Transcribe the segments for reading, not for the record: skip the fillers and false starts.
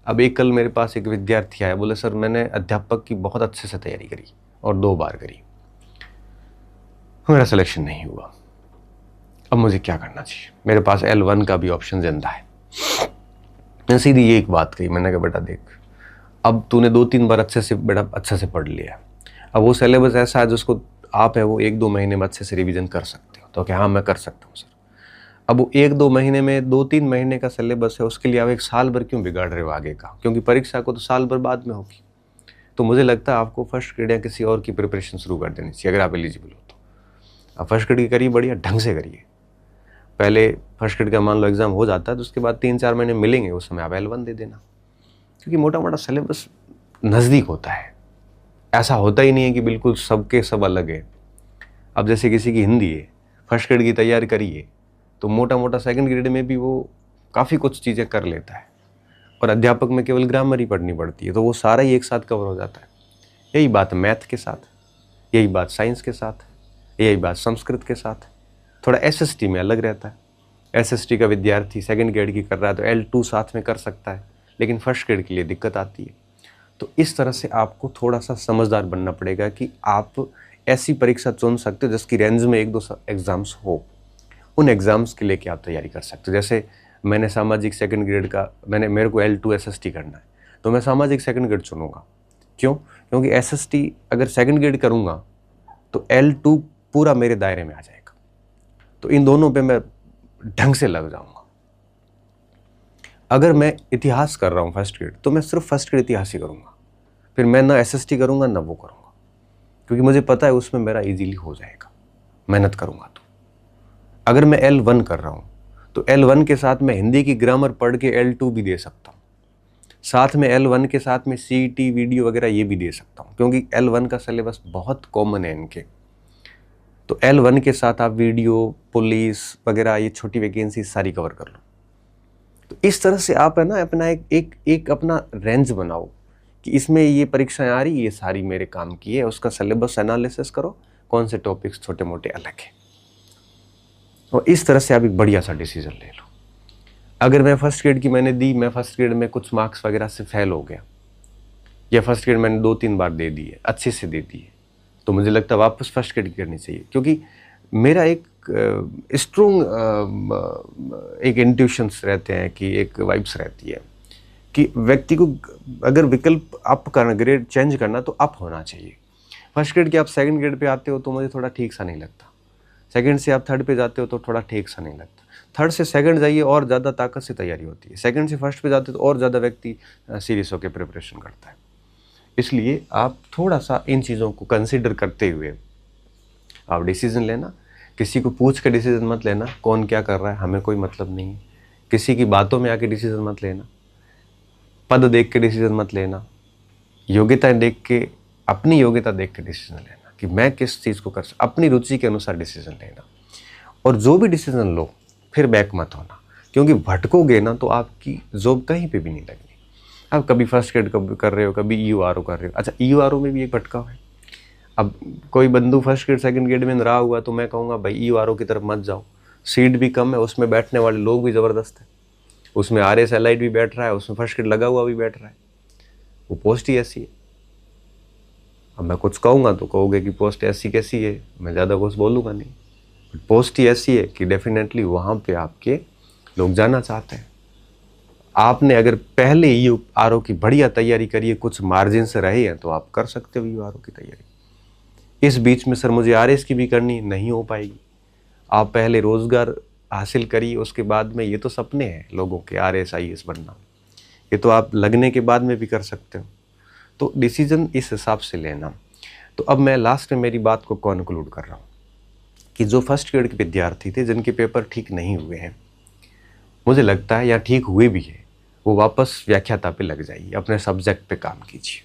अब एक कल मेरे पास एक विद्यार्थी आया, बोले सर मैंने अध्यापक की बहुत अच्छे से तैयारी करी और 2 बार करी, मेरा सिलेक्शन नहीं हुआ, अब मुझे क्या करना चाहिए? मेरे पास L1 का भी ऑप्शन जिंदा है। मैंने सीधी ये एक बात कही, मैंने कहा बेटा देख, अब तूने 2-3 बार अच्छे से पढ़ लिया, अब वो सिलेबस ऐसा है जिसको आप है वो 1-2 महीने में अच्छे से रिवीजन कर सकते हो। तो क्या? हाँ मैं कर सकता हूँ सर। अब वो 1-2 महीने में 2-3 महीने का सिलेबस है, उसके लिए आप 1 साल भर क्यों बिगाड़ रहे हो आगे का? क्योंकि परीक्षा को तो साल भर बाद में होगी। तो मुझे लगता है आपको फर्स्ट ग्रेड या किसी और की प्रिपरेशन शुरू कर देनी चाहिए अगर आप एलिजिबल हो तो। आप फर्स्ट ग्रेड की करिए, बढ़िया ढंग से करिए। पहले फर्स्ट ग्रेड का मान लो एग्जाम हो जाता है तो उसके बाद 3-4 महीने मिलेंगे, उस समय आप L1 दे देना, क्योंकि मोटा मोटा सिलेबस नज़दीक होता है। ऐसा होता ही नहीं है कि बिल्कुल सबके सब अलग है। अब जैसे किसी की हिंदी है, फर्स्ट ग्रेड की तैयारी करिए तो मोटा मोटा सेकंड ग्रेड में भी वो काफ़ी कुछ चीज़ें कर लेता है, और अध्यापक में केवल ग्रामर ही पढ़नी पड़ती है, तो वो सारा ही एक साथ कवर हो जाता है। यही बात मैथ के साथ, यही बात साइंस के साथ, यही बात संस्कृत के साथ। थोड़ा SST में अलग रहता है। SST का विद्यार्थी सेकंड ग्रेड की कर रहा है तो L2 साथ में कर सकता है, लेकिन फर्स्ट ग्रेड के लिए दिक्कत आती है। तो इस तरह से आपको थोड़ा सा समझदार बनना पड़ेगा कि आप ऐसी परीक्षा चुन सकते हो जिसकी रेंज में 1-2 एग्ज़ाम्स हो। उन एग्ज़ाम्स के लिए क्या आप तैयारी कर सकते हो? जैसे मैंने सामाजिक सेकंड ग्रेड का, मेरे को L2 SST करना है, तो मैं सामाजिक सेकंड ग्रेड चुनूंगा। क्यों? क्योंकि SST अगर सेकंड ग्रेड करूंगा तो L2 पूरा मेरे दायरे में आ जाएगा, तो इन दोनों पे मैं ढंग से लग जाऊंगा। अगर मैं इतिहास कर रहा हूँ फर्स्ट ग्रेड, तो मैं सिर्फ फर्स्ट ग्रेड इतिहास ही करूंगा, फिर मैं ना SST करूंगा ना वो करूंगा, क्योंकि मुझे पता है उसमें मेरा इजीली हो जाएगा, मेहनत करूंगा तो। अगर मैं L1 कर रहा हूं तो L1 के साथ मैं हिंदी की ग्रामर पढ़ के L2 भी दे सकता हूं, साथ में L1 के साथ में CET वीडियो वगैरह ये भी दे सकता हूं, क्योंकि L1 का सिलेबस बहुत कॉमन है इनके। तो L1 के साथ आप वीडियो, पुलिस वगैरह ये छोटी वैकेंसी सारी कवर कर लो। तो इस तरह से आप है ना अपना एक अपना रेंज बनाओ कि इसमें ये परीक्षाएं आ रही, ये सारी मेरे काम की है, उसका सिलेबस एनालिसिस करो, कौन से टॉपिक्स छोटे मोटे अलग है, और इस तरह से आप एक बढ़िया सा डिसीजन ले लो। अगर मैं फर्स्ट ग्रेड की मैंने दी, मैं फर्स्ट ग्रेड में कुछ मार्क्स वगैरह से फेल हो गया, या फर्स्ट ग्रेड मैंने 2-3 बार दे दी है, अच्छे से दे दी है, तो मुझे लगता है वापस फर्स्ट ग्रेड की करनी चाहिए, क्योंकि मेरा एक स्ट्रॉन्ग एक इंट्यूशंस रहते हैं कि एक वाइब्स रहती है कि व्यक्ति को अगर विकल्प अप करना, ग्रेड चेंज करना, तो अप होना चाहिए। फर्स्ट ग्रेड के आप सेकंड ग्रेड पे आते हो तो मुझे थोड़ा ठीक सा नहीं लगता, सेकंड से आप थर्ड पे जाते हो तो थोड़ा ठीक सा नहीं लगता, थर्ड से सेकंड जाइए और ज़्यादा ताकत से तैयारी होती है, सेकंड से फर्स्ट पे जाते हो तो और ज़्यादा व्यक्ति सीरियस होकर प्रिपरेशन करता है। इसलिए आप थोड़ा सा इन चीज़ों को कंसिडर करते हुए आप डिसीजन लेना। किसी को पूछ के डिसीजन मत लेना, कौन क्या कर रहा है हमें कोई मतलब नहीं है। किसी की बातों में आके डिसीजन मत लेना, पद देख के डिसीजन मत लेना, योग्यता देख के, अपनी योग्यता देख के डिसीजन लेना कि मैं किस चीज़ को कर सकता, अपनी रुचि के अनुसार डिसीजन लेना। और जो भी डिसीजन लो फिर बैक मत होना, क्योंकि भटकोगे ना तो आपकी जॉब कहीं पे भी नहीं लगनी। आप कभी फर्स्ट ग्रेड कर रहे हो, कभी EURO कर रहे हो। अच्छा, EURO में भी एक भटकाव है। अब कोई बंधु फर्स्ट ग्रेड सेकंड ग्रेड में रहा हुआ तो मैं कहूँगा भाई EURO की तरफ मत जाओ, सीट भी कम है, उसमें बैठने वाले लोग भी ज़बरदस्त है, उसमें RS एलाइड भी बैठ रहा है, उसमें फर्स्ट ग्रेड लगा हुआ भी बैठ रहा है, वो पोस्ट ही ऐसी है। अब मैं कुछ कहूँगा तो कहोगे कि पोस्ट ऐसी कैसी है, मैं ज़्यादा कुछ बोलूँगा नहीं, बट पोस्ट ही ऐसी है कि डेफिनेटली वहाँ पे आपके लोग जाना चाहते हैं। आपने अगर पहले EURO की बढ़िया तैयारी करी है, कुछ मार्जिन से रहे हैं, तो आप कर सकते हो EURO की तैयारी। इस बीच में सर मुझे RS की भी करनी, नहीं हो पाएगी। आप पहले रोजगार हासिल करिए, उसके बाद में, ये तो सपने हैं लोगों के RS IAS बनना, ये तो आप लगने के बाद में भी कर सकते हो। तो डिसीजन इस हिसाब से लेना। तो अब मैं लास्ट में मेरी बात को कॉन्क्लूड कर रहा हूँ कि जो फर्स्ट ग्रेड के विद्यार्थी थे जिनके पेपर ठीक नहीं हुए हैं, मुझे लगता है या ठीक हुए भी है, वो वापस व्याख्याता पे लग जाइए, अपने सब्जेक्ट पे काम कीजिए।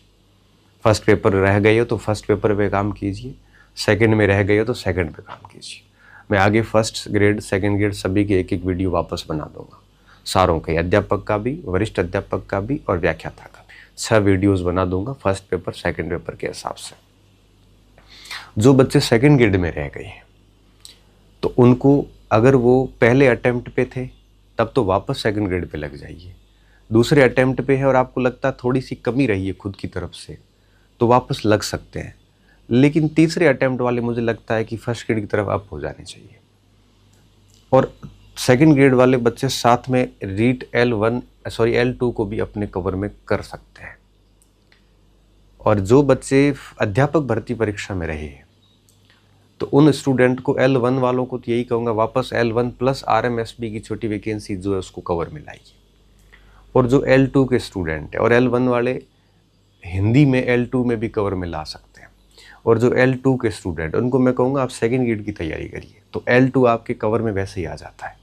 फर्स्ट पेपर रह गए हो तो फर्स्ट पेपर पे काम कीजिए, सेकंड में रह गए हो तो सेकंड पे काम कीजिए। मैं आगे फर्स्ट ग्रेड सेकंड ग्रेड सभी के एक वीडियो वापस बना दूंगा, सारों के, अध्यापक का भी, वरिष्ठ अध्यापक का भी और व्याख्याता का भी 6 वीडियोज़ बना दूंगा फर्स्ट पेपर सेकंड पेपर के हिसाब से। जो बच्चे सेकंड ग्रेड में रह गए हैं तो उनको, अगर वो पहले अटेम्प्ट पे थे तब तो वापस सेकंड ग्रेड पे लग जाइए। दूसरे अटेम्प्ट पे है और आपको लगता है थोड़ी सी कमी रही है खुद की तरफ से, तो वापस लग सकते हैं। लेकिन तीसरे अटेम्प्ट वाले मुझे लगता है कि फर्स्ट ग्रेड की तरफ अप हो जाने चाहिए। और सेकंड ग्रेड वाले बच्चे साथ में रीट L2 को भी अपने कवर में कर सकते हैं। और जो बच्चे अध्यापक भर्ती परीक्षा में रहे हैं, तो उन स्टूडेंट को L1 वालों को तो यही कहूँगा, वापस L1 प्लस RMSB की छोटी वैकेंसी जो है उसको कवर में लाइए। और जो L2 के स्टूडेंट है और L1 वाले हिंदी में L2 में भी कवर में ला सकते हैं, और जो L2 के स्टूडेंट उनको मैं कहूँगा आप सेकेंड ग्रेड की तैयारी करिए, तो L2 आपके कवर में वैसे ही आ जाता है।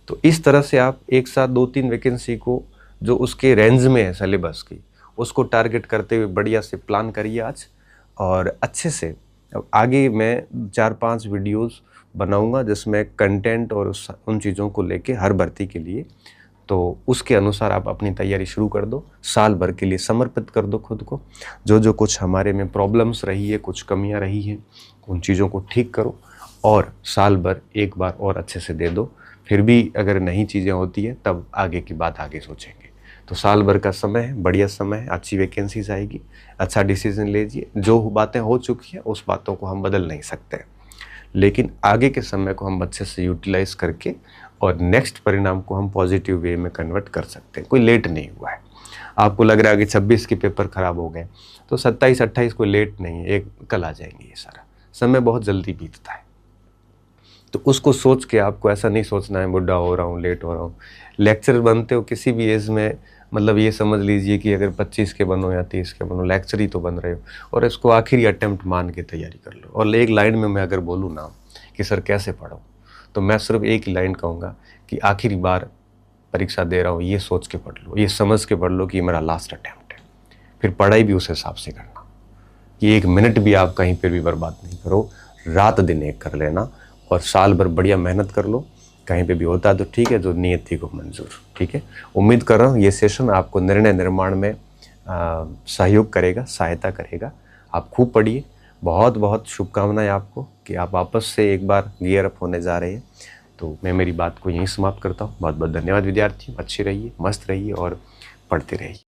तो इस तरह से आप एक साथ 2-3 वैकेंसी को जो उसके रेंज में है सिलेबस की, उसको टारगेट करते हुए बढ़िया से प्लान करिए आज, और अच्छे से आगे मैं 4-5 वीडियोस बनाऊंगा जिसमें कंटेंट और उन चीज़ों को लेके हर भर्ती के लिए, तो उसके अनुसार आप अपनी तैयारी शुरू कर दो, साल भर के लिए समर्पित कर दो खुद को। जो जो कुछ हमारे में प्रॉब्लम्स रही है, कुछ कमियां रही हैं, उन चीज़ों को ठीक करो और साल भर एक बार और अच्छे से दे दो। फिर भी अगर नई चीज़ें होती हैं तब आगे की बात आगे सोचेंगे। तो साल भर का समय है, बढ़िया समय है, अच्छी वैकेंसीज आएगी, अच्छा डिसीजन लीजिए। जो बातें हो चुकी हैं उस बातों को हम बदल नहीं सकते, लेकिन आगे के समय को हम अच्छे से यूटिलाइज करके और नेक्स्ट परिणाम को हम पॉजिटिव वे में कन्वर्ट कर सकते हैं। कोई लेट नहीं हुआ है। आपको लग रहा है कि 26 के पेपर खराब हो गए, तो 27-28 कोई लेट नहीं है, एक कल आ जाएंगे। ये सारा समय बहुत जल्दी बीतता है, तो उसको सोच के आपको ऐसा नहीं सोचना है बुढ़ा हो रहा हूँ, लेट हो रहा हूँ। लेक्चर बनते हो किसी भी एज में, मतलब ये समझ लीजिए कि अगर 25 के बनो या 30 के बनो, लेक्चर ही तो बन रहे हो, और इसको आखिरी अटेम्प्ट मान के तैयारी कर लो। और एक लाइन में मैं अगर बोलूँ ना कि सर कैसे पढ़ूँ, तो मैं सिर्फ एक ही लाइन कहूँगा कि आखिरी बार परीक्षा दे रहा हूँ ये सोच के पढ़ लो, ये समझ के पढ़ लो कि ये मेरा लास्ट अटेम्प्ट है। फिर पढ़ाई भी उस हिसाब से करना कि 1 मिनट भी आप कहीं पर भी बर्बाद नहीं करो, रात दिन एक कर लेना और साल भर बढ़िया मेहनत कर लो। कहीं पे भी होता है तो ठीक है, जो नियत थी को मंजूर। ठीक है, उम्मीद कर रहा हूँ ये सेशन आपको निर्णय निर्माण में सहयोग करेगा, सहायता करेगा। आप खूब पढ़िए। बहुत बहुत शुभकामनाएं आपको कि आप वापस से एक बार गियर अप होने जा रहे हैं। तो मैं मेरी बात को यहीं समाप्त करता हूँ। बहुत बहुत धन्यवाद विद्यार्थियों। अच्छे रहिए, मस्त रहिए और पढ़ते रहिए।